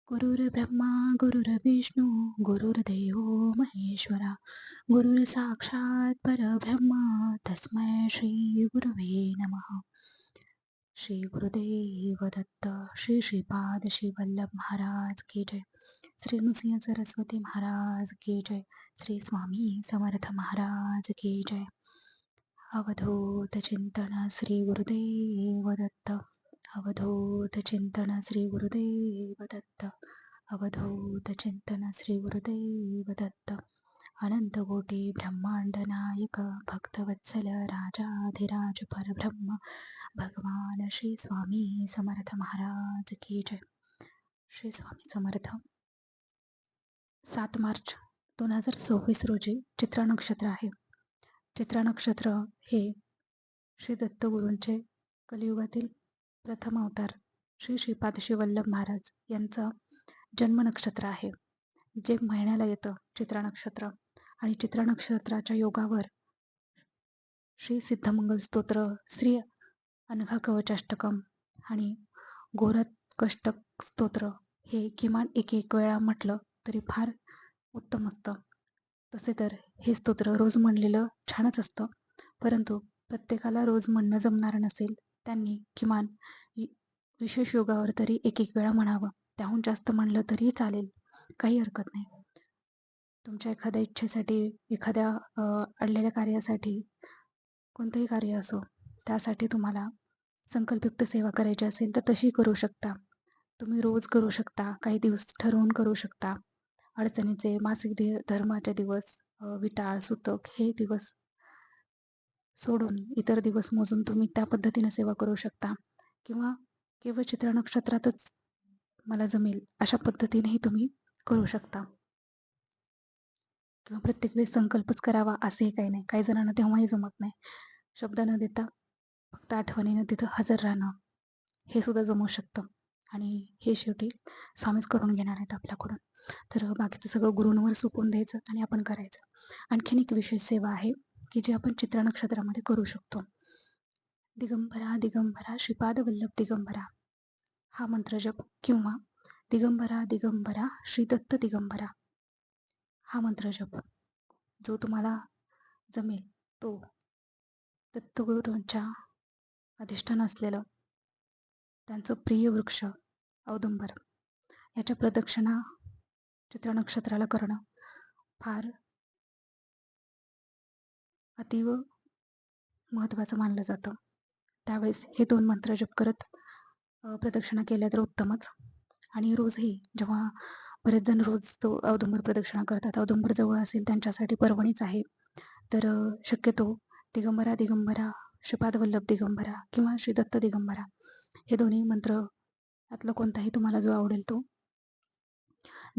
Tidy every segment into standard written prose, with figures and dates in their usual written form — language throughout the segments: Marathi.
गुरुर्ब्रह्मा गुरुर्विष्णू गुरुर्देव महेश्वरा गुरुर साक्षात परब्रह्म तस्मै श्री गुरवे नमः. श्री गुरुदेव दत्त. श्री श्रीपाद श्री वल्लभ महाराज की जय. श्री नृसिंह सरस्वती महाराज की जय. श्री स्वामी समर्थ महाराज की जय. अवधूत चिंतन श्री गुरुदेव दत्त. अवधूत चिंतन श्री गुरुदेव दत्त. अवधूत चिंतन श्री गुरुदेव दत्त. अनंत कोटी ब्रह्मांड नायक भक्तवत्सल राजाधिराज परब्रह्म भगवान श्री स्वामी समर्थ महाराज की जय. श्री स्वामी समर्थ. 7 मार्च 2026 रोजी चित्रा नक्षत्र आहे. चित्रा नक्षत्र हे श्री दत्तगुरूंचे कलियुगातील प्रथम अवतार श्री श्रीपाद श्री वल्लभ महाराज यांचा जन्म नक्षत्र आहे. जे महिन्याला येतं चित्रा नक्षत्र. आणि चित्रा नक्षत्राच्या योगावर श्री सिद्धमंगल स्तोत्र, श्री अनघा कवचाष्टकम आणि गोरखकष्टक स्तोत्र हे किमान एक वेळा म्हटलं तरी फार उत्तम असतं. तसे तर हे स्तोत्र रोज म्हणलेलं छानच असतं, परंतु प्रत्येकाला रोज म्हणणं जमणार नसेल. त्यांनी किमान विशेष योगावर तरी एक वेळा म्हणावं. त्याहून जास्त म्हणलं तरी चालेल, काही हरकत नाही. तुमच्या एखाद्या इच्छेसाठी, एखाद्या अडलेल्या कार्यासाठी, कोणतंही कार्य असो, त्यासाठी तुम्हाला संकल्पयुक्त सेवा करायची असेल तर तशी करू शकता. तुम्ही रोज करू शकता, काही दिवस ठरवून करू शकता. अडचणीचे मासिक धर्माचे दिवस, विटाळ सुतक हे दिवस सोडून इतर दिवस मोजून तुम्ही त्या पद्धतीने सेवा करू शकता. किंवा केवळ चित्रा नक्षत्रातच मला जमेल अशा पद्धतीनेही तुम्ही करू शकता. किंवा प्रत्येक वेळेस संकल्पच करावा असेही काही नाही. काही जणांना तेव्हाही जमत नाही. शब्द न देता फक्त आठवणीनं तिथं हजर राहणं हे सुद्धा जमू शकतं. आणि हे शेवटी स्वामीच करून घेणार आहेत आपल्याकडून. तर बाकीचं सगळं गुरूंवर सोपवून द्यायचं आणि आपण करायचं. आणखीन एक विशेष सेवा आहे की जी आपण चित्रा नक्षत्रामध्ये करू शकतो. दिगंबरा दिगंबरा श्रीपाद वल्लभ दिगंबरा हा मंत्र जप, किंवा दिगंबरा दिगंबरा श्री दत्त दिगंबरा हा मंत्र जप जो तुम्हाला जमेल तो दत्तगुरूंच्या अधिष्ठान असलेलं त्यांचं प्रिय वृक्ष औदुंबर याच्या प्रदक्षिणा चित्रा नक्षत्राला करणं फार अतीव महत्त्वाचं मानलं जातं. त्यावेळेस हे 2 मंत्र जप करत प्रदक्षिणा केल्या तर उत्तमच. आणि रोजही जेव्हा बरेच जण रोज तो औदुंबर प्रदक्षिणा करतात, औदुंबर जवळ असेल त्यांच्यासाठी पर्वणीच आहे. तर शक्यतो दिगंबरा दिगंबरा श्रीपाद वल्लभ दिगंबरा किंवा श्री दत्त दिगंबरा हे दोन्ही मंत्र यातला कोणताही तुम्हाला जो आवडेल तो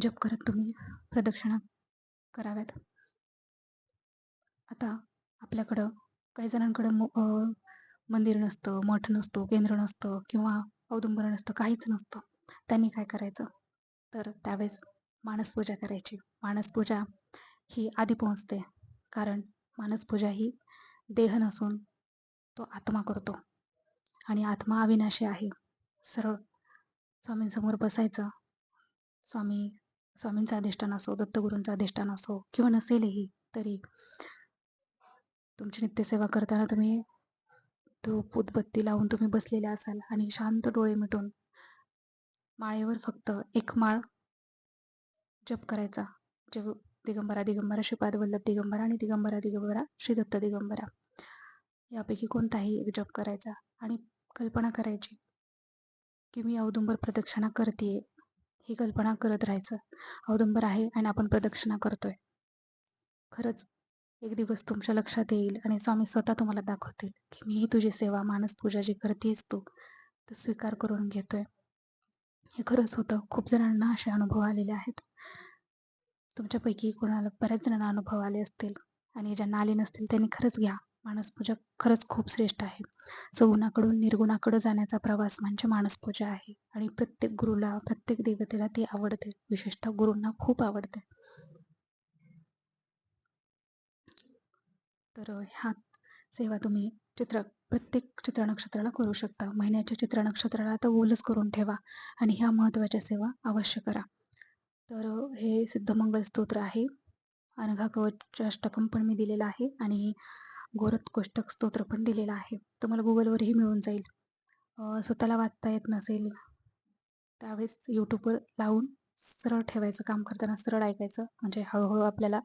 जप करत तुम्ही प्रदक्षिणा कराव्यात. आता आपल्याकडं काही जणांकडं मंदिर नसतं, मठ नसतो, केंद्र नसतं किंवा औदुंबर नसतं, काहीच नसतं. त्यांनी काय करायचं? तर त्यावेळेस मानसपूजा करायची. मानसपूजा ही आधी पोहोचते, कारण मानसपूजा ही देह नसून तो आत्मा करतो आणि आत्मा अविनाशी आहे. सरळ स्वामींसमोर बसायचं. स्वामींचं अधिष्ठान असो, दत्तगुरूंचं अधिष्ठान असो किंवा नसेलही तरी तुमची नित्यसेवा करताना तुम्ही धूप उदबत्ती लावून तुम्ही बसलेले असाल आणि शांत डोळे मिटून माळेवर फक्त एक माळ जप करायचा. दिगंबरा दिगंबरा श्रीपाद वल्लभ दिगंबरा आणि दिगंबरा दिगंबरा श्री दत्त दिगंबरा यापैकी कोणताही एक जप करायचा आणि कल्पना करायची की मी औदुंबर प्रदक्षिणा करतेय. ही कल्पना करत राहायचं. औदुंबर आहे आणि आपण प्रदक्षिणा करतोय. खरंच एक दिवस तुमच्या लक्षात येईल आणि स्वामी स्वतः तुम्हाला दाखवतील की मी ही तुझी सेवा मानसपूजा जी करतेस तू तर स्वीकार करून घेतोय. हे खरंच होतं. खूप जणांना असे अनुभव आलेले आहेत. तुमच्यापैकी कोणाला बऱ्याच जणांना अनुभव आले असतील आणि ज्यांना आले नसतील त्यांनी खरंच घ्या. मानसपूजा खरंच खूप श्रेष्ठ आहे. सगुणाकडून निर्गुणाकडे जाण्याचा प्रवास म्हणजे मानसपूजा आहे आणि प्रत्येक गुरुला, प्रत्येक देवतेला ती आवडते. विशेषतः गुरूंना खूप आवडते. तर ह्या सेवा तुम्ही प्रत्येक चित्रा नक्षत्राला करू शकता. महिन्याच्या चित्रा नक्षत्राला आता ओलच करून ठेवा आणि ह्या महत्त्वाच्या सेवा अवश्य करा. तर हे सिद्धमंगल स्तोत्र आहे. अनघा कवच अष्टकम पण मी दिलेलं आहे आणि गोरखकोष्टक स्तोत्र पण दिलेलं आहे. तुम्हाला गुगलवरही मिळून जाईल. स्वतःला वाचता येत नसेल त्यावेळेस यूट्यूबवर लावून सरळ ठेवायचं, काम करताना सरळ ऐकायचं. म्हणजे हळूहळू आपल्याला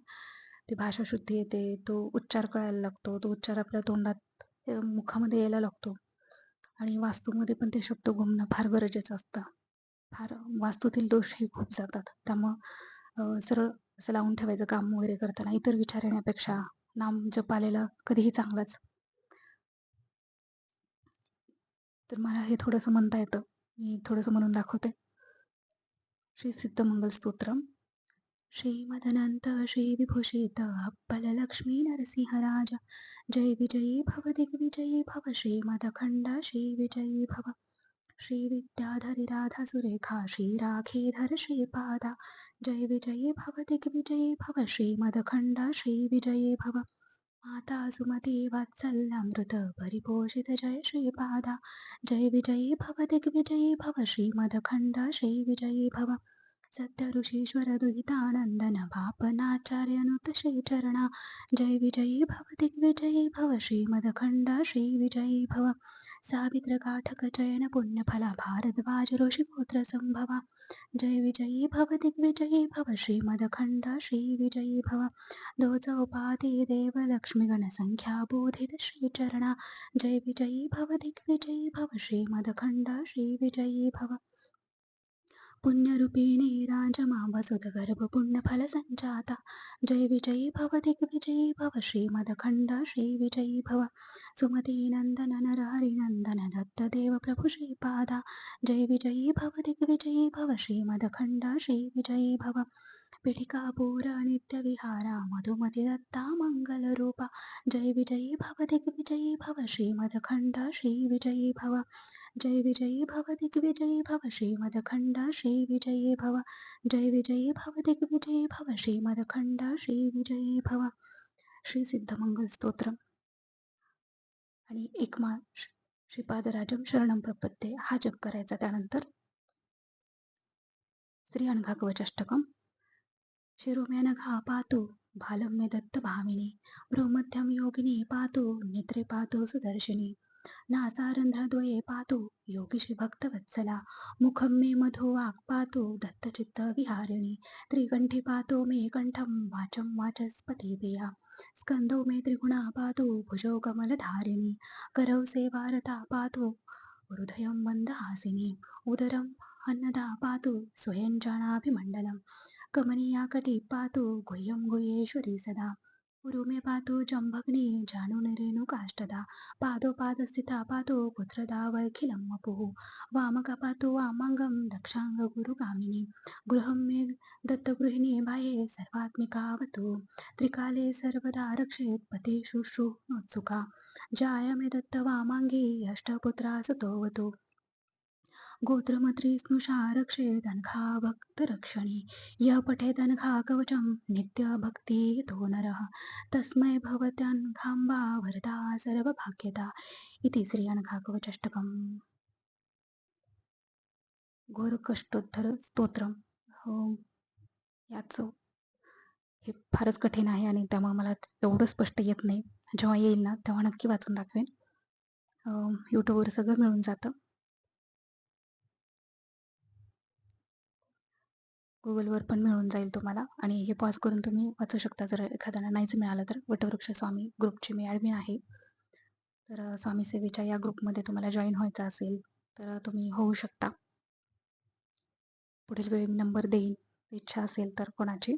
ती भाषाशुद्धी येते, तो उच्चार कळायला लागतो, तो उच्चार आपल्या तोंडात मुखामध्ये यायला लागतो आणि वास्तूमध्ये पण ते शब्द घुमणं फार गरजेचं असतं. फार वास्तूतील दोषही खूप जातात. त्यामुळं सरळ असं लावून ठेवायचं काम वगैरे करताना. इतर विचार येण्यापेक्षा नामजप आलेला कधीही चांगलाच. तर मला हे थोडंसं म्हणता येतं. मी थोडंसं म्हणून दाखवते. श्री सिद्धमंगल स्तोत्रम. श्रीमदनंत श्रीविभूषित अप्पल लक्ष्मी नरसिंहराज जय विजयी भव दिग्विजयी भव श्रीमदखंड श्रीविजयी भव श्रीविद्याधरी राधा सुरेखा श्रीराखेधर श्रीपादा जय विजयी भव दिग्विजयी भव श्रीमदखंड श्रीविजयी भव माता सुमती वात्सल्यामृत परिपोषित जय श्रीपादा जय विजयी भव दिग्विजयी भव श्रीमदखंड श्रीविजयी भव सत्य ऋषीश्वर दुहितानंदन बापनाचार्यनुत श्रीचरणा जय विजयी भव दिग्विजयी भव श्रीमदखंड श्रीविजयी भव सावित्र काठक चयन पुण्यफला भारद्वाज ऋषिपुत्र संभवा जय विजयी भव दिग्विजयी भव श्रीमदखंड श्रीविजयी भव दो चौपाती देव लक्ष्मी गणसंख्या बोधित श्रीचरणा जय विजयी भव दिग्विजयी भव श्रीमदखंड श्रीविजयी भव पुण्यरूपिणी राजमा वसुधगर्भ पुण्यफल संजाता जय विजयी भव दिग्विजयी भव श्रीमदखंड श्रीविजयी भव सुमती नंदन नरहरि नंदन दत्त देव प्रभु श्रीपादा जय विजयी भव दिग्विजयी भव श्रीमदखंड श्रीविजयी भव पीठिकापूर नित्यविहारा मधुमती दत्ता मंगलरूपा जय विजयी भव दिग्विजयी भव श्रीमदखंड श्रीविजयी भव जय विजयी भव दिग्विजयी भव श्रीमदखंड श्रीविजयी भव जय विजयी भव दिग्विजयी भव श्रीमदखंड श्रीविजयी भव श्री सिद्धमंगल स्तोत्र आणि एक माळ श्रीपादराजम शरणम प्रपत्ते हा जप करायचा. त्यानंतर श्री अनघा कवचाष्टकम. शिरोम्यनघा पातु भालं मे दत्त भामिनी भ्रूमध्यं योगिनी पातु नेत्रे पातु सुदर्शिनी नासारन्ध्रद्वये पातु योगिषि भक्तवत्सला मुखं मे मधुवाक् पातु दत्तचित्तविहारिणी त्रिकण्ठी पातु मे कण्ठं वाचं वाचस्पति प्रिया स्कन्धौ मे त्रिगुणा पातु भुजौ कमलधारिणी करौ सेवारता पातु हृदयं मन्दहासिनी उदरम् अन्नदा पातु स्वयञ्जनाभिमण्डलम् कमनीयाकटी पातु गुह्यं गुह्येश्वरी सदा उरुमे पातु जम्भग्नि जानुनिरेणुकाष्टदा पादोपादस्थिता पातु पुत्रदा वैखिलं वपुः वामका पातु वामाङ्गं दक्षाङ्गगुरुगामिनी गृहं मे दत्तगृहिणी बाह्ये सर्वात्मिकावतु त्रिकाले सर्वदा रक्षेत् पते शुश्रूषोत्सुका जाय मे दत्त वामाङ्गी अष्टपुत्रा सुतोवतु गोत्रमत्री स्नुषा रक्षेदनघा भक्तरक्षणी यः पठेदनघा कवचं नित्यभक्तियुतो नरः तस्मै भवत्यनघाम्बा वरदा सर्वभाग्यदा इति श्री अनघा कवचाष्टकम्. घोरकष्टोत्तर स्तोत्रम. हो, याचं हे फारच कठीण आहे आणि त्यामुळे मला एवढं स्पष्ट येत नाही. जेव्हा येईल ना तेव्हा नक्की वाचून दाखवेन. यूट्यूबवर सगळं मिळून जातं. गुगलवर पण मिळून जाईल तुम्हाला आणि हे पॉज करून तुम्ही वाचू शकता जर एखाद्याला नाहीच मिळालं तर. वटवृक्ष स्वामी ग्रुपची मी ॲडमिन आहे. तर स्वामी सेवेच्या या ग्रुपमध्ये तुम्हाला जॉईन व्हायचं असेल तर तुम्ही होऊ शकता. पुढील वेळी नंबर देईन इच्छा असेल तर कोणाची.